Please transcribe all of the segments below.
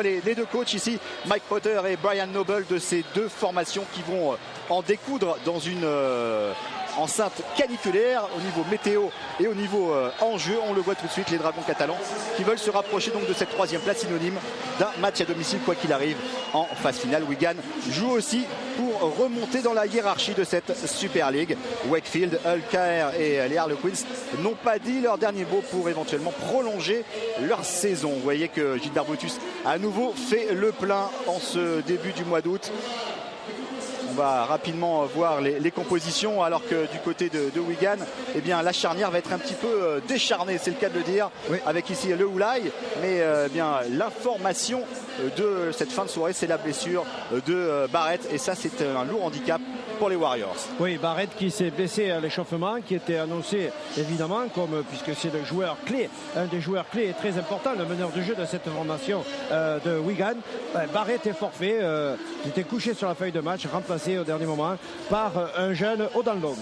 Les deux coachs ici, Mike Potter et Brian Noble, de ces deux formations qui vont en découdre dans une enceinte caniculaire au niveau météo et au niveau enjeu. On le voit tout de suite, les Dragons catalans qui veulent se rapprocher donc de cette troisième place, synonyme d'un match à domicile quoi qu'il arrive en phase finale. Wigan joue aussi pour remonter dans la hiérarchie de cette Super League. Wakefield, Hull KR et les Harlequins n'ont pas dit leur dernier mot pour éventuellement prolonger leur saison. Vous voyez que Gilbert Brutus a à nouveau fait le plein en ce début du mois d'août. On va rapidement voir les compositions, alors que du côté de Wigan, eh bien, la charnière va être un petit peu décharnée, c'est le cas de le dire, oui. Avec ici le Oulay. Mais bien l'information de cette fin de soirée, c'est la blessure de Barrett. Et ça, c'est un lourd handicap pour les Warriors. Oui, Barrett qui s'est blessé à l'échauffement, qui était annoncé évidemment, puisque c'est le joueur clé, un des joueurs clés et très important, le meneur de jeu de cette formation de Wigan. Barrett est forfait, il était couché sur la feuille de match, remplacé au dernier moment par un jeune O'Donnell.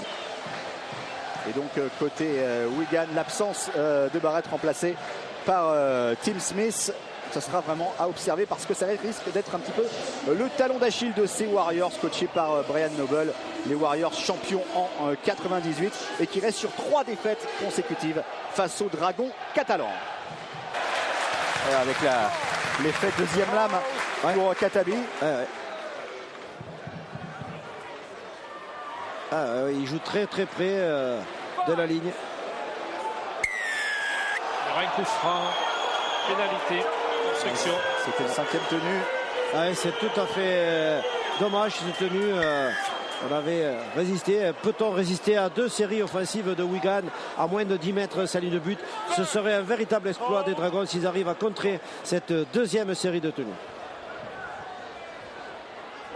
Et donc côté Wigan, l'absence de Barrett remplacé par Tim Smith. Ça sera vraiment à observer parce que ça risque d'être un petit peu le talon d'Achille de ces Warriors coachés par Brian Noble. Les Warriors champions en 98 et qui restent sur 3 défaites consécutives face aux Dragons catalans. Avec l'effet deuxième lame pour Katabi. Il joue très très près de la ligne. Un coup franc, pénalité. C'était le 5e tenue. C'est tout à fait dommage cette tenue. On avait résisté. Peut-on résister à 2 séries offensives de Wigan à moins de 10 mètres sa ligne de but? Ce serait un véritable exploit des Dragons s'ils arrivent à contrer cette deuxième série de tenues.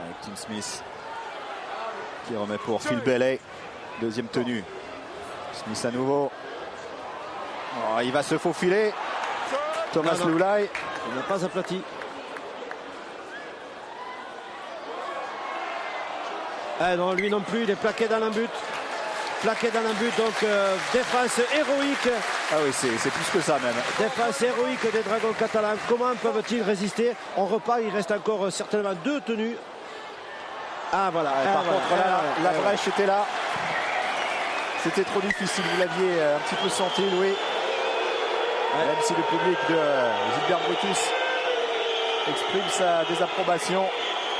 Avec Tim Smith qui remet pour Phil Bailey. Deuxième tenue. Smith à nouveau. Oh, il va se faufiler. Thomas Loulay. Il n'a pas aplati. Non, lui non plus, il est plaqué dans un but. Plaqué dans un but, donc défense héroïque. Ah oui, c'est plus que ça même. Défense héroïque des Dragons catalans. Comment peuvent-ils résister? On repart, il reste encore certainement 2 tenues. Ah voilà, par contre là, la brèche était là. C'était trop difficile, vous l'aviez un petit peu senti, Louis. Même si le public de Gilbert Brutus exprime sa désapprobation.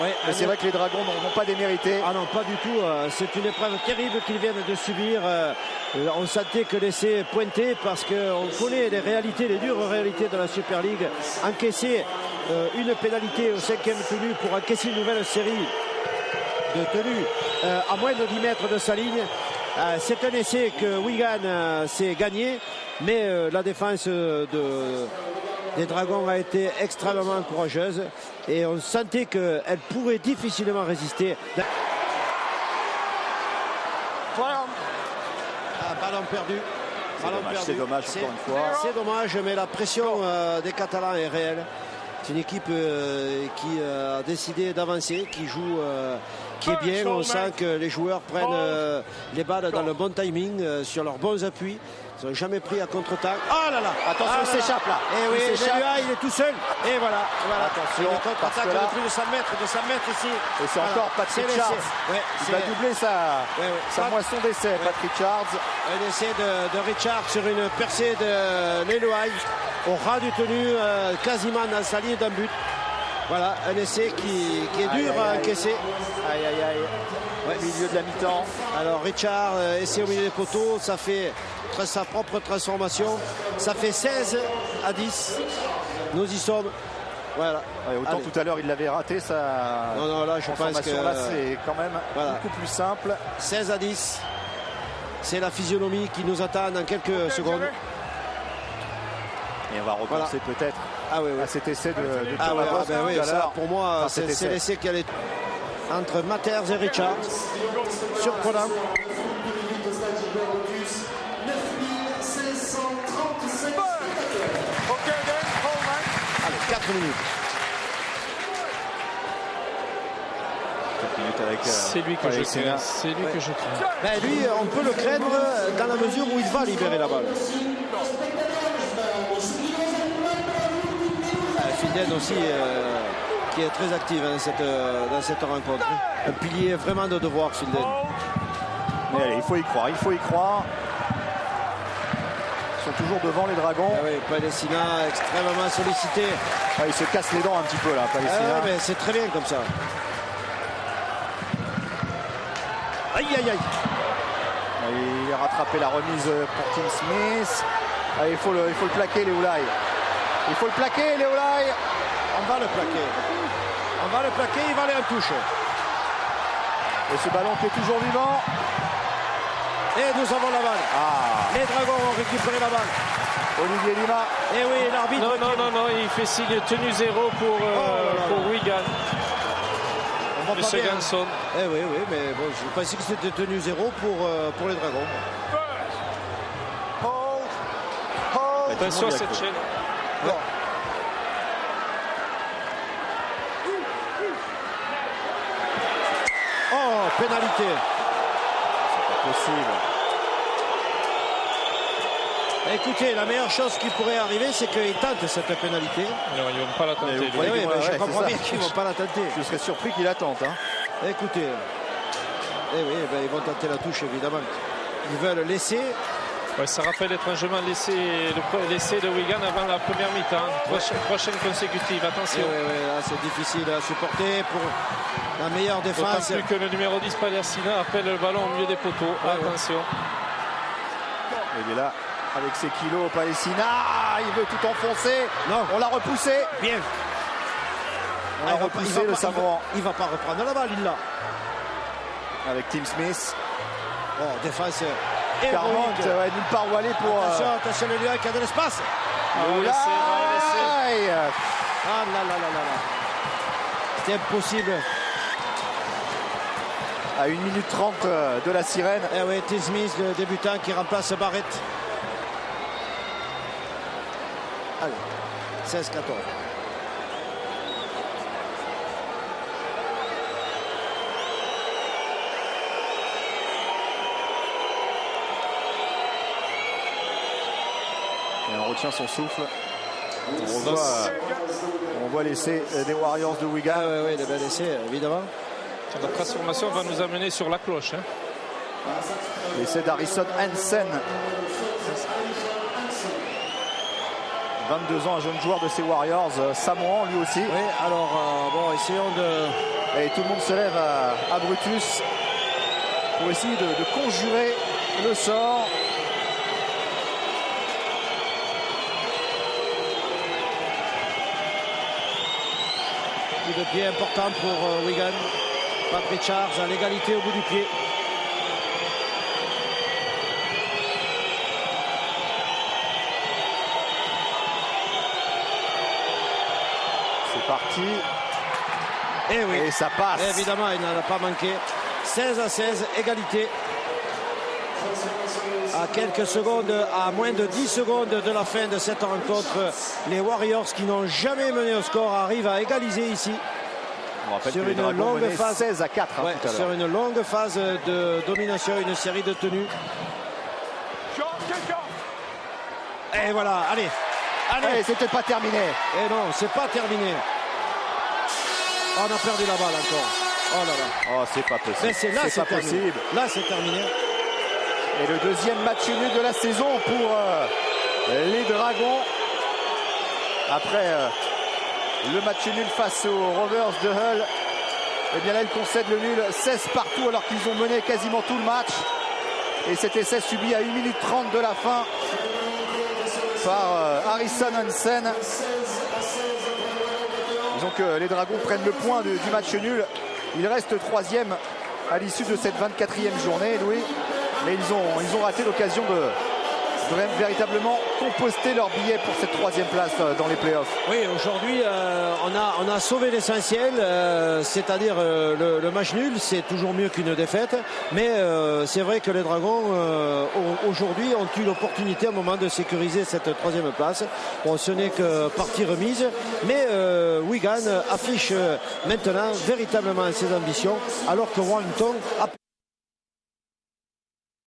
Mais c'est vrai que les Dragons n'ont pas démérité. Ah non, pas du tout. C'est une épreuve terrible qu'ils viennent de subir. On sentait que l'essai pointait parce qu'on connaît les réalités, les dures réalités de la Super League. Encaisser une pénalité au 5e tenue pour encaisser une nouvelle série de tenues à moins de 10 mètres de sa ligne. C'est un essai que Wigan s'est gagné, mais la défense des Dragons a été extrêmement courageuse et on sentait qu'elle pourrait difficilement résister. Ballon perdu. C'est dommage encore une fois. C'est dommage, mais la pression des Catalans est réelle. C'est une équipe qui a décidé d'avancer, qui joue, qui est bien. On sent que les joueurs prennent les balles dans le bon timing, sur leurs bons appuis. Ils n'ont jamais pris à contre-temps. Oh là là! Attention, il s'échappe là. Et oui, il est tout seul. Et voilà. Attention, parce que là, plus de 100 mètres ici. Et c'est encore Patrick Charles. Il va doubler sa moisson d'essai, Patrick Charles. Un essai de Richard sur une percée de Leloy. Au ras du tenu, quasiment dans sa ligne d'un but. Voilà, un essai qui est dur à encaisser. Milieu de la mi-temps. Alors Richard, essai au milieu des poteaux, ça fait sa propre transformation. Ça fait 16 à 10. Nous y sommes. Voilà. Autant tout à l'heure il l'avait raté, ça. Non, là je pense que là c'est quand même beaucoup plus simple. 16 à 10. C'est la physionomie qui nous attend dans quelques secondes. Et on va repenser peut-être à cet essai de Thomas. Ça, pour moi, c'est l'essai qui allait entre Matters et Richard. Surprenant. 4 minutes. C'est lui que je crains. C'est lui que je crains. Lui, on peut le craindre dans la mesure où il va libérer la balle. Filden aussi qui est très active dans cette rencontre. Un pilier vraiment de devoir, Filden. Mais allez, il faut y croire, il faut y croire. Ils sont toujours devant les Dragons. Ah oui, Palestina extrêmement sollicité. Ah, il se casse les dents un petit peu là, Palestina. Mais c'est très bien comme ça. Aïe aïe aïe. Il a rattrapé la remise pour Tim Smith. Ah, il faut le plaquer, Leoulay. Il faut le plaquer, Leoulay. On va le plaquer. On va le plaquer, il va aller en touche. Et ce ballon qui est toujours vivant. Et nous avons la balle. Ah. Les Dragons ont récupéré la balle. Olivier Lima. Et oui, l'arbitre. Non, il fait signe tenue 0 pour Wigan. Monsieur Ganson. Eh oui, mais bon, je pensais que c'était tenu 0 pour les Dragons. Attention à cette chaîne. Ouais. Oh, pénalité. C'est pas possible. Écoutez, la meilleure chose qui pourrait arriver, c'est qu'ils tentent cette pénalité. Non, ils ne vont pas la tenter. Je comprends bien qu'ils ne vont pas la tenter. Je serais surpris qu'ils la tentent. Écoutez, ils vont tenter la touche, évidemment. Ils veulent laisser. Ouais, ça rappelle étrangement l'essai de Wigan avant la première mi-temps. Prochaine consécutive, attention. Là, c'est difficile à supporter pour la meilleure défense. D'autant plus que le numéro 10 Palestina appelle le ballon au milieu des poteaux. Attention. Il est là avec ses kilos, Palestina. Il veut tout enfoncer. Non. On l'a repoussé. Bien. On l'a repoussé, le Samoan. Il va pas reprendre la balle, il l'a. Avec Tim Smith. Oh, défense. 40, nulle part où aller pour. Attention, le Lyon qui a de l'espace. On va laisser. Ah là. C'était impossible. À 1 minute 30 de la sirène. Eh oui, Tim Smith, le débutant qui remplace Barrett. Allez, 16-14. Et on retient son souffle. On voit l'essai des Warriors de Wigan. Oui, le bel essai, évidemment. La transformation va nous amener sur la cloche. L'essai d'Harrison Hansen. 22 ans, un jeune joueur de ces Warriors. Samoan, lui aussi. Oui, alors, essayons de... Et tout le monde se lève à Brutus pour essayer de conjurer le sort. Coup de pied important pour Wigan. Pat Richards à l'égalité au bout du pied. C'est parti. Et oui. Et ça passe. Et évidemment, il n'en a pas manqué. 16-16, égalité. À quelques secondes, à moins de 10 secondes de la fin de cette rencontre, les Warriors qui n'ont jamais mené au score arrivent à égaliser ici. On rappelle sur que une longue phase 16-4 sur une longue phase de domination, une série de tenues. Et voilà, allez. C'était pas terminé. Et non, c'est pas terminé. On a perdu la balle encore. Oh là là. Oh, c'est pas possible. Mais c'est pas possible. Là, c'est terminé. Et le deuxième match nul de la saison pour les Dragons. Après le match nul face aux Rovers de Hull. Et bien là, ils concèdent le nul 16 partout alors qu'ils ont mené quasiment tout le match. Et cet essai subi à 1 minute 30 de la fin par Harrison Hansen. Disons que les Dragons prennent le point du match nul. Ils restent troisième à l'issue de cette 24e journée, Louis. Mais ils ont raté l'occasion de véritablement composter leur billet pour cette troisième place dans les playoffs. Oui, aujourd'hui, on a sauvé l'essentiel, c'est-à-dire le match nul, c'est toujours mieux qu'une défaite. Mais c'est vrai que les Dragons, aujourd'hui, ont eu l'opportunité à un moment de sécuriser cette troisième place. Bon, ce n'est que partie remise. Mais Wigan affiche maintenant véritablement ses ambitions, alors que Warrington a